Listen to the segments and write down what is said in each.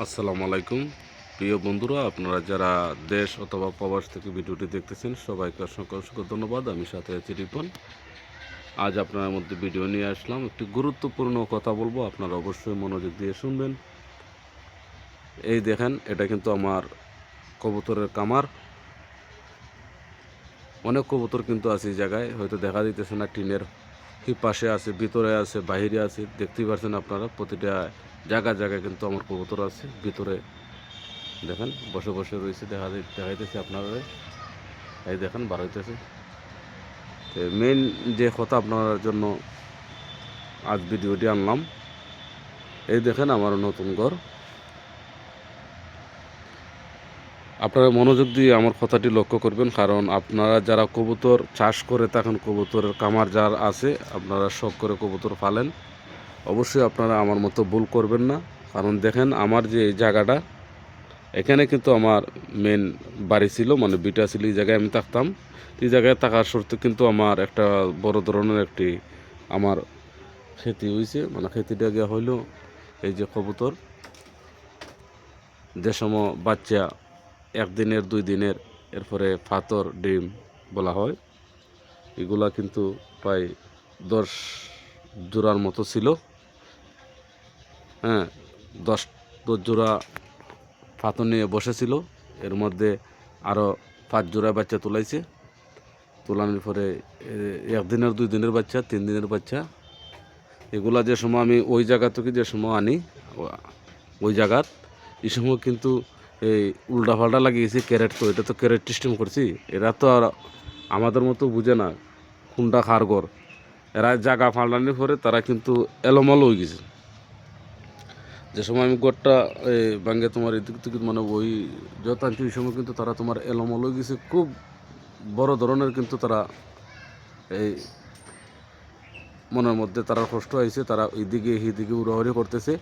আসসালামু আলাইকুম প্রিয় বন্ধুরা, আপনারা যারা দেশ অথবা প্রবাস থেকে ভিডিওটি দেখতেছেন সবাইকে অসংখ্য অসংখ্য ধন্যবাদ। আমি সাথে আছি রিপন। আজ আপনার মধ্যে ভিডিও নিয়ে আসলাম, একটি গুরুত্বপূর্ণ কথা বলবো, আপনারা অবশ্যই মনোযোগ দিয়ে শুনবেন। এই দেখেন, এটা কিন্তু আমার কবুতরের কামার। অনেক কবুতর কিন্তু আছে এই জায়গায়, হয়তো দেখা দিতেছে না। টিনের পাশে আছে, ভিতরে আছে, বাহিরে আছে, দেখতেই পাচ্ছেন আপনারা। প্রতিটা জায়গায় জায়গায় কিন্তু আমার কবুতর আছে। ভিতরে দেখেন বসে বসে রয়েছে, দেখাইতেছে আপনারা। এই দেখেন বার হইতেছে। মেইন যে কথা আপনার জন্য আজ ভিডিওটি আনলাম, এই দেখেন আমার নতুন ঘর। আপনারা মনোযোগ দিয়ে আমার কথাটি লক্ষ্য করবেন, কারণ আপনারা যারা কবুতর চাষ করে থাকেন, কবুতরের কামার যার আছে, আপনারা শখ করে কবুতর পালেন, অবশ্যই আপনারা আমার মতো ভুল করবেন না। কারণ দেখেন আমার যে এই জায়গাটা, এখানে কিন্তু আমার মেন বাড়ি ছিল, মানে বিটা ছিল, এই জায়গায় আমি থাকতাম। এই জায়গায় থাকার সত্ত্বেও কিন্তু আমার একটা বড় ধরনের একটি আমার ক্ষতি হয়েছে। মানে ক্ষতিটা গিয়ে হইল এই যে কবুতর, যে সময় বাচ্চা একদিনের 2 দিনের, এরপরে পাথর ডিম বলা হয়, এগুলা কিন্তু প্রায় 10 জোড়ার মতো ছিল। হ্যাঁ, 10 জোড়া পাথর নিয়ে বসেছিল। এর মধ্যে আরও 5 জোড়া বাচ্চা তুলাইছে। তোলানোর পরে একদিনের 2 দিনের বাচ্চা, 3 দিনের বাচ্চা, এগুলা যে সময় আমি ওই জায়গা থেকে যে সময় আনি, ওই জায়গার এই সময় কিন্তু এই উল্টাপাল্টা লাগিয়েছি ক্যারেট। তো এটা তো ক্যারেট সিস্টেম করছি। এরা তো আর আমাদের মতো বুঝে না কোনটা খার ঘর। এরা জায়গা ফাল্টানোর পরে তারা কিন্তু এলোমালো হয়ে গেছে। যে সময় আমি গড়টা ভাঙ্গে তোমার এদিক থেকে মানে ওই যত আনছি, ওই সময় কিন্তু তারা তোমার এলোমালো হয়ে গেছে। খুব বড় ধরনের কিন্তু তারা এই মনের মধ্যে তারা কষ্ট হয়েছে। তারা এইদিকে উড়াউড়ি করতেছে,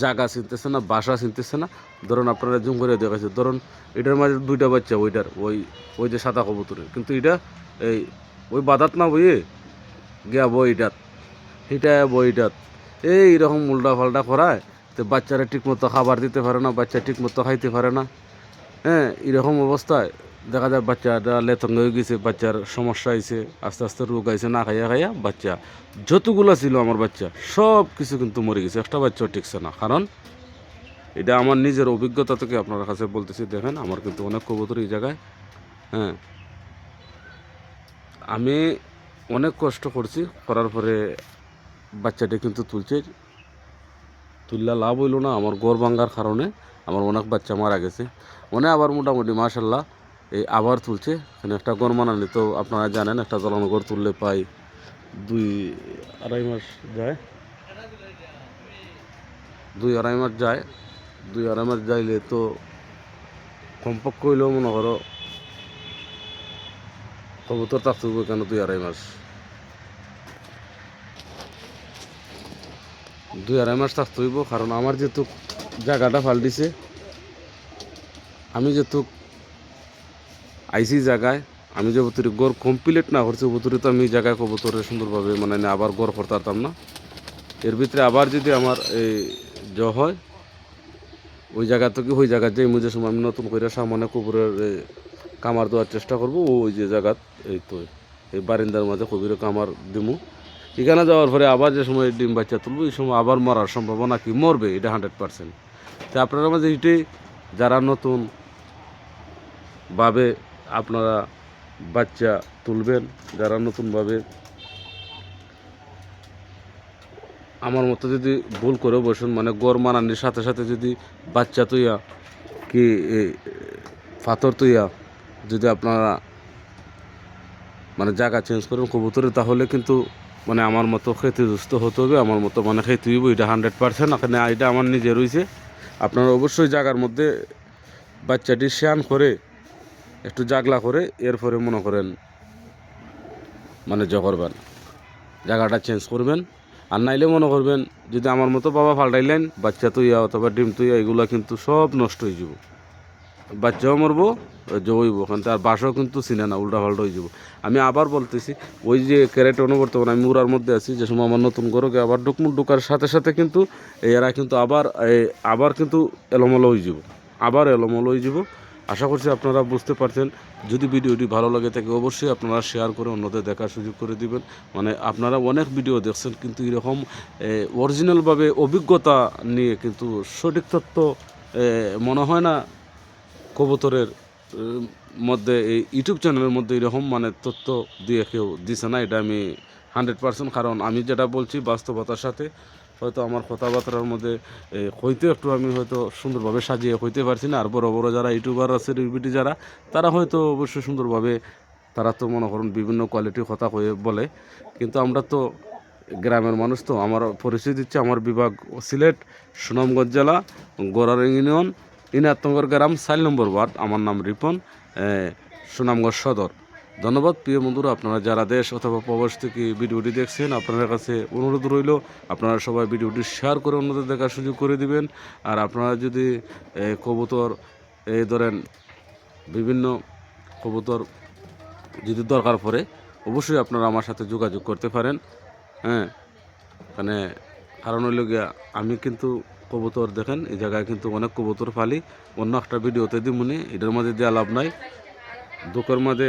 জায়গা চিনতেছে না, বাসা চিনতেছে না। ধরুন আপনারা জুম করে দেখাচ্ছে, ধরুন এটার মাঝে 2টা বাচ্চা, ওইটার ওই যে সাদা কবুতরের, কিন্তু এটা এই ওই বাদাত না বইয়ে গিয়া বইটাত, এটা বইটাত এইরকম উল্টা পাল্টা করায়। তো বাচ্চারা ঠিকমতো খাবার দিতে পারে না, বাচ্চা ঠিকমতো খাইতে পারে না। হ্যাঁ, এরকম অবস্থায় দেখা যায় বাচ্চাটা লেতঙ্গ হয়ে গেছে, বাচ্চার সমস্যা হয়েছে, আস্তে আস্তে রোগ আইছে, না খাইয়া খাইয়া বাচ্চা যতগুলো ছিল আমার বাচ্চা সব কিছু কিন্তু মরে গেছে, একটা বাচ্চাও টিকছে না। কারণ এটা আমার নিজের অভিজ্ঞতা থেকে আপনার কাছে বলতেছি। দেখেন আমার কিন্তু অনেক কবুতর এই জায়গায়। হ্যাঁ, আমি অনেক কষ্ট করছি, করার পরে বাচ্চাটা কিন্তু তুললা লাভ হইল না। আমার গড় ভাঙ্গার কারণে আমার অনেক বাচ্চা মারা গেছে। আবার মোটামুটি মাশাল্লাহ এই আবার তুলছে। এখানে একটা গড় মানানি তো আপনারা জানেন, একটা জ্বালানো গড় তুললে পাই 2-2.5 মাস যায়। 2-2.5 মাস যায়। 2-2.5 মাস যাইলে তো কমপক্ষ হইলেও মনে করো কবুতর থাকতে হবে কেন 2-2.5 মাস। 2-2.5 মাস থাকতে হইব, কারণ আমার যেহেতু জায়গাটা ফাল্টিছে, আমি যেহেতু আইসি জায়গায়, আমি যে বুতুরি গড় কমপ্লিট না করছি, বুতুরি তো আমি জায়গায় কবুতরের সুন্দরভাবে মানে আবার গড় করতে পারতাম না। এর ভিতরে আবার যদি আমার এই হয়, ওই জায়গা থেকে ওই জায়গায় যে মুঝে সময় আমি নতুন করে সামনে কবুরের কামার দেওয়ার চেষ্টা করবো। ওই যে জায়গাত এই তো এই বারিন্দার মাঝে কবিরের কামার দিমু। এখানে যাওয়ার পরে আবার যে সময় ডিম বাচ্চা তুলবো, এই সময় আবার মরার সম্ভাবনা কি, মরবে এটা 100%। তো আপনারা মাঝে এটাই, যারা নতুন ভাবে আপনারা বাচ্চা তুলবেন, যারা নতুনভাবে আমার মতো যদি ভুল করে বসুন, মানে গড় মানানির সাথে সাথে যদি বাচ্চা তুইয়া কি পাথর তুইয়া যদি আপনারা মানে জায়গা চেঞ্জ করেন কবুতরে, তাহলে কিন্তু মানে আমার মতো ক্ষতিগ্রস্ত হতে হবে। আমার মতো মানে ক্ষতি হইব, এটা 100%। এখানে এটা আমার নিজে রয়েছে। আপনারা অবশ্যই জায়গার মধ্যে বাচ্চাটি শান করে একটু জাগলা করে এরপরে মনে করেন মানে করবেন, জায়গাটা চেঞ্জ করবেন। আর নাইলে মনে করবেন যদি আমার মতো বাবা পাল্টাইলেন, বাচ্চা তুইয়া অথবা ডিম তুইয়া এগুলো কিন্তু সব নষ্ট হয়ে যাব। বাচ্চাও মরবো জইব ওখান থেকে আর বাসাও কিন্তু চিনে না, উল্টা পাল্টা হয়ে যাব। আমি আবার বলতেছি ওই যে ক্যারেট অনুবর্তমান আমি উড়ার মধ্যে আছি, যে সময় আমার নতুন গরুকে আবার ঢোকার সাথে সাথে কিন্তু এরা কিন্তু আবার কিন্তু এলোমেলো হয়ে যাব, আবার এলোমেলো হয়ে যাব। আশা করছি আপনারা বুঝতে পারছেন। যদি ভিডিওটি ভালো লাগে থাকে অবশ্যই আপনারা শেয়ার করে অন্যদের দেখার সুযোগ করে দিবেন। মানে আপনারা অনেক ভিডিও দেখছেন কিন্তু এরকম অরিজিনালভাবে অভিজ্ঞতা নিয়ে কিন্তু সঠিক তথ্য মনে হয় না কবুতরের মধ্যে এই ইউটিউব চ্যানেলের মধ্যে এরকম মানে তথ্য দিয়ে কেউ দিছে না। এটা আমি 100%, কারণ আমি যেটা বলছি বাস্তবতার সাথে হয়তো আমার কথাবার্তার মধ্যে হইতে একটু আমি হয়তো সুন্দরভাবে সাজিয়ে হইতে পারছি না। আর বড় বড় যারা ইউটিউবার আছে রিভিটি যারা, তারা হয়তো অবশ্যই সুন্দরভাবে, তারা তো মনে করুন বিভিন্ন কোয়ালিটির কথা হয়ে বলে, কিন্তু আমরা তো গ্রামের মানুষ। তো আমার পরিচয় দিচ্ছে, আমার বিভাগ সিলেট, সুনামগঞ্জ জেলা, গোড়ার ইউনিয়ন, ইনাতনগর গ্রাম, 4 নম্বর ওয়ার্ড। আমার নাম রিপন, সুনামগঞ্জ সদর। ধন্যবাদ প্রিয় বন্ধুরা, আপনারা যারা দেশ অথবা প্রবাস থেকে ভিডিওটি দেখছেন, আপনাদের কাছে অনুরোধ রইল আপনারা সবাই ভিডিওটি শেয়ার করে অন্যদের দেখার সুযোগ করে দিবেন। আর আপনারা যদি কবুতর ধরেন বিভিন্ন কবুতর যদি দরকার পড়ে অবশ্যই আপনারা আমার সাথে যোগাযোগ করতে পারেন। হ্যাঁ, মানে কারণ হইল গিয়া আমি কিন্তু কবুতর দেখেন এই জায়গায় কিন্তু অনেক কবুতর ফালি, অন্য একটা ভিডিওতে দিমুনি, এটার মাঝে দেওয়া লাভ নাই। দুঃখের মাঝে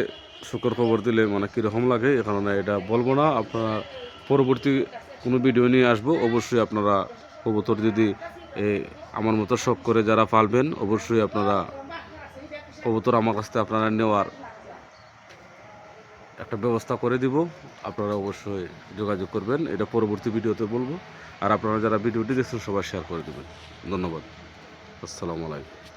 সুখের খবর দিলে মানে কীরকম লাগে, এ কারণে এটা বলবো না। আপনারা পরবর্তী কোনো ভিডিও নিয়ে আসবো, অবশ্যই আপনারা কবুতর যদি আমার মতো শখ করে যারা পালবেন অবশ্যই আপনারা কবুতর আমার কাছ থেকে আপনারা নেওয়ার একটা ব্যবস্থা করে দিব। আপনারা অবশ্যই যোগাযোগ করবেন, এটা পরবর্তী ভিডিওতে বলবো। আর আপনারা যারা ভিডিওটি দেখছেন সবাই শেয়ার করে দেবেন। ধন্যবাদ। আসসালামু আলাইকুম।